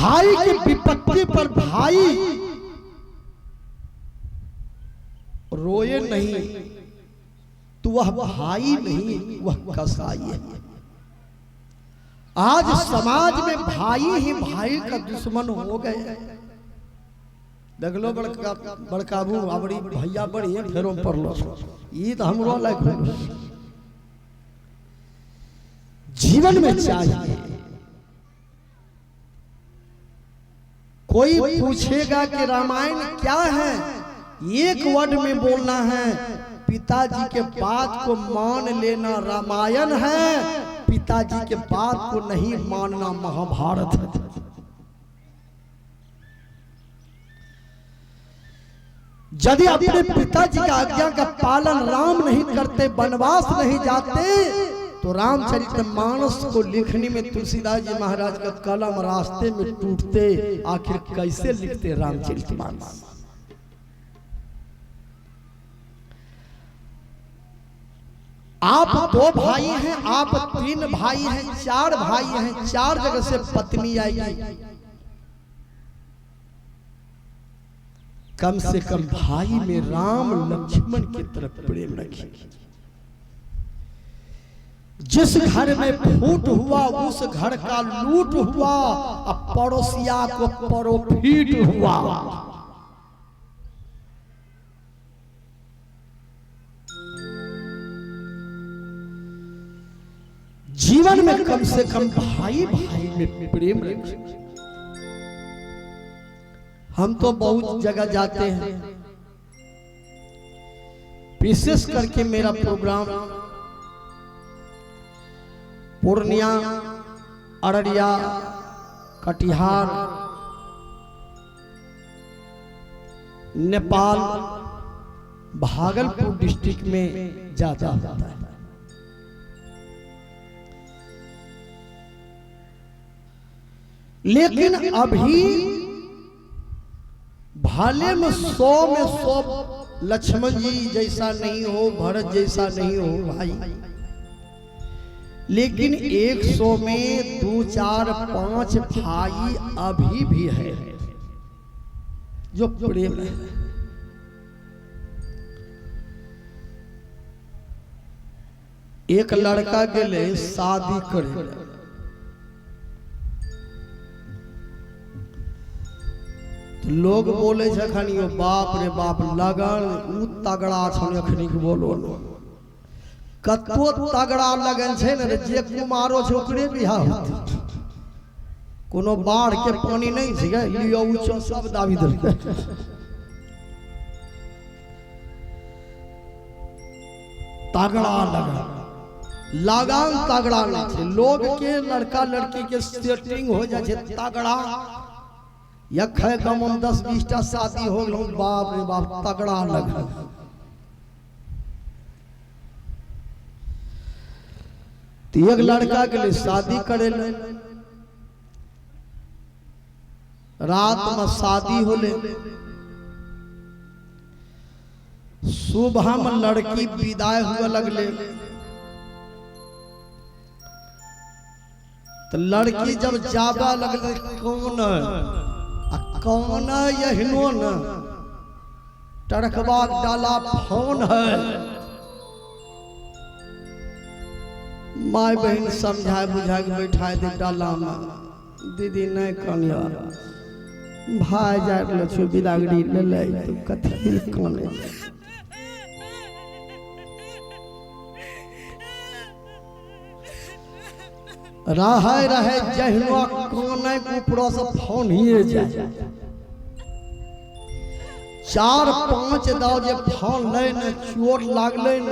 भाई की विपत्ति पर भाई रोए नहीं तो वह भाई नहीं, वह कसाई है। आज समाज में भाई ही भाई का दुश्मन हो गए। देख लो बड़काबू आवड़ी भैया बड़ी है फेरों पर लो ये तो हमरो लायक जीवन में चाहिए। कोई पूछेगा कि रामायण क्या है, एक वर्ड में बोलना है, पिताजी के बात को मान लेना रामायण है, पिताजी के बात को नहीं मानना महाभारत है। यदि अपने पिताजी की आज्ञा का पालन राम नहीं करते, वनवास नहीं जाते, तो रामचरितमानस को लिखने में तुलसीदास जी महाराज का कलम रास्ते में टूटते। आखिर कैसे लिखते रामचरितमानस? आप 2 भाई हैं, आप 3 भाई हैं, 4 भाई हैं, 4 जगह से पत्नी आएगी। कम से कम भाई में राम लक्ष्मण की तरफ प्रेम रखिए। जिस घर में फूट हुआ उस घर का लूट हुआ, अब पड़ोसिया को परोफीट हुआ। जीवन में कम से कम भाई भाई में प्रेम रखें। हम तो बहुत जगह जाते हैं, विशेष करके मेरा प्रोग्राम पूर्णिया, अररिया, कटिहार, नेपाल, भागलपुर डिस्ट्रिक्ट में जाता होता है। लेकिन अभी भाले में 100 में 100 लक्ष्मण जी जैसा नहीं हो, भरत जैसा नहीं हो भाई, लेकिन 100 में 2, 4, 5 भाई अभी भी है जो प्रेम है। एक लड़का के लिए शादी करे, तो लोग बोले छखनियो बाप रे बाप लगन उ तगड़ा छन। अखनी बोलो कतो तगड़ा लगन छे ने, जे कुमारो छै ओकरे बियाह होते। कोनो बाढ़ के पानी नहीं छै लियो उ सब दाबी देल। तगड़ा लगान तगड़ा नहीं छै। लोग के लड़का लड़की के सेटिंग हो जाए छै तगड़ा। यख कम 10-20 शादी हो गलो, बाप रे बाप तगड़ा लगा। तो एक लड़का के लिए शादी करे ले, रात में शादी होले, सुबह में लड़की विदाई हुए लगले। तो लड़की जब जाबा लगले कौन यहिनो न टरकबा डाला फोन है। माय बहन समझाए बुझा के बैठा दे डाला में, दीदी नहीं कनिया भाई जाए छो बिदागड़ी ले ले तो कथी कने रहे जहिनो कोने ऊपरो से फोन ही जाए। 4-5 दाव जे फोन ले न चोट लागले न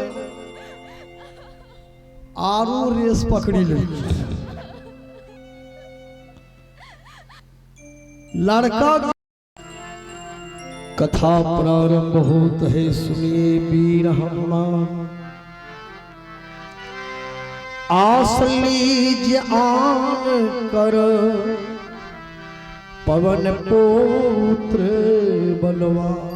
आरू रेस पकड़ी ले। लड़का कथा प्रारंभ होत है, सुनिए वीर हनुमान। आस लीज आन कर पवन पुत्र बलवान।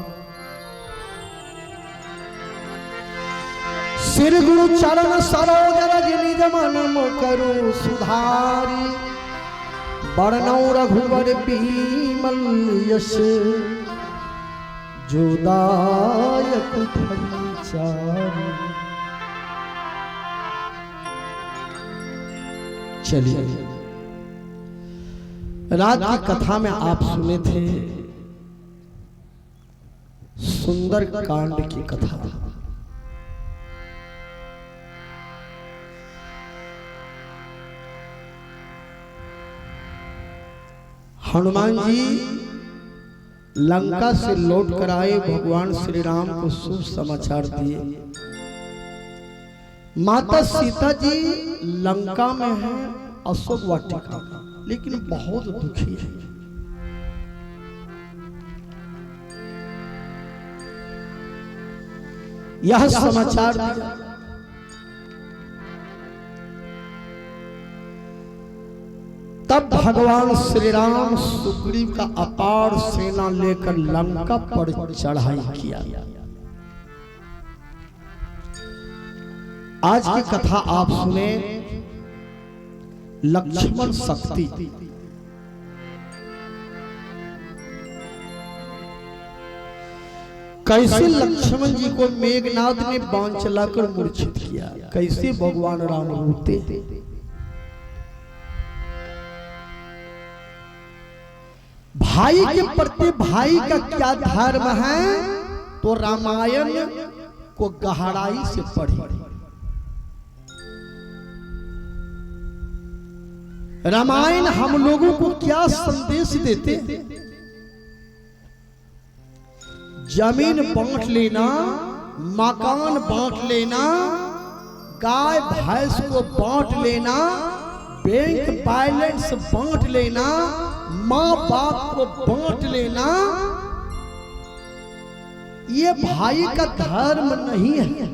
सिर गुरु चरण सरोज रज निज मन करो सुधारी। बरनौ रघुवर बीमल यश जोदायक फलचारी। चलिए, रात की कथा में आप सुने थे सुंदर कांड की कथा। हनुमान जी लंका से लौट कर आए, भगवान श्री राम को शुभ समाचार दिए। माता सीता जी लंका में है, अशोक वाटिका, लेकिन बहुत दुखी है। यह समाचार दिया। तब भगवान श्री राम सुग्रीव का अपार सेना लेकर लंका पर चढ़ाई किया। आज की कथा आप सुने, लक्ष्मण शक्ति। कैसे लक्ष्मण जी को मेघनाद ने बाण चलाकर मूर्छित किया, कैसे भगवान राम रोते। भाई के प्रति भाई का क्या धर्म है, तो रामायण को गहराई से पढ़िए। रामायण हम लोगों को क्या संदेश देते। जमीन बांट लेना, मकान बांट लेना, गाय भैंस को बांट लेना, बैंक बैलेंस बांट लेना, माँ बाप को बांट लेना, ये भाई का धर्म नहीं है।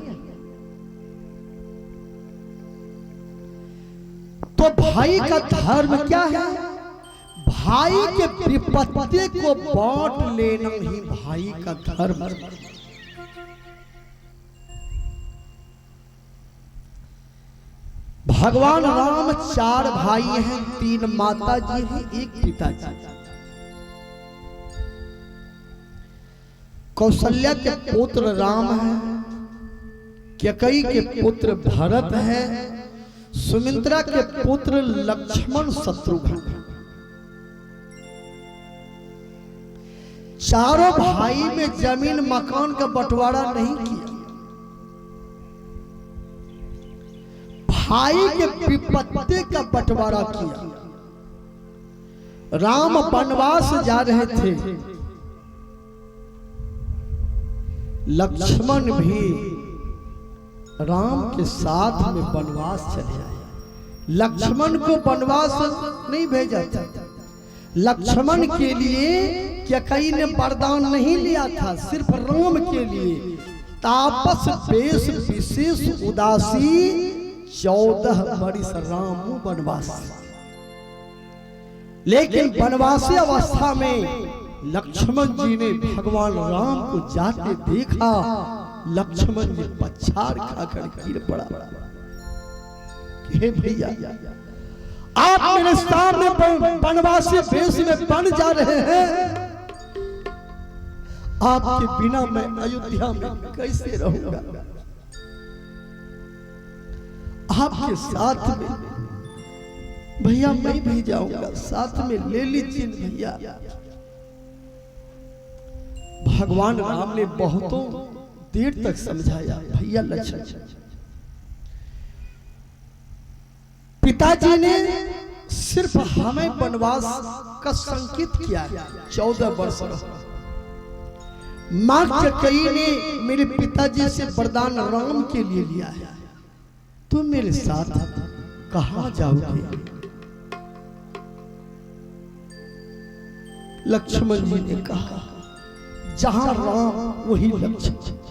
तो भाई का धर्म क्या है? भाई के विपत्ति को बांट लेना ही भाई का धर्म। भगवान राम 4 भाई हैं, 3 माता जी हैं, 1 पिताजी। कौशल्या के पुत्र राम है, कैकेयी के पुत्र भरत है, सुमित्रा के पुत्र लक्ष्मण शत्रुघ्न। चारों भाई में जमीन मकान का बंटवारा नहीं किया। भाई के विपत्ति का बंटवारा किया। राम वनवास जा रहे थे, लक्ष्मण भी राम के साथ में वनवास चले आए। लक्ष्मण को वनवास नहीं भेजा था। लक्ष्मण के लिए कैकेयी ने वरदान नहीं लिया था, सिर्फ राम के लिए तापस वेश विशेष उदासी 14 वर्ष राम वनवास। लेकिन वनवासी अवस्था में लक्ष्मण जी ने भगवान राम को जाते देखा। लक्ष्मण जी पछाड़ खाकर गिर पड़ा। हे भैया, आप मेरे सामने वनवासी वेश में बन जा रहे हैं, आपके बिना मैं अयोध्या में कैसे रहूंगा? आपके साथ में भैया मैं भी जाऊंगा, साथ में ले लीजिए भैया। भगवान राम ने बहुतों देर तक समझाया, भैया लक्ष्मण। पिताजी ने सिर्फ हमें वनवास का संकेत किया है, 14 वर्ष। मां कैकेयी ने मेरे पिताजी से वरदान राम के लिए लिया है। तुम मेरे साथ कहां जाओगे? लक्ष्मण जी ने कहा, जहां राम वही लक्ष्मण।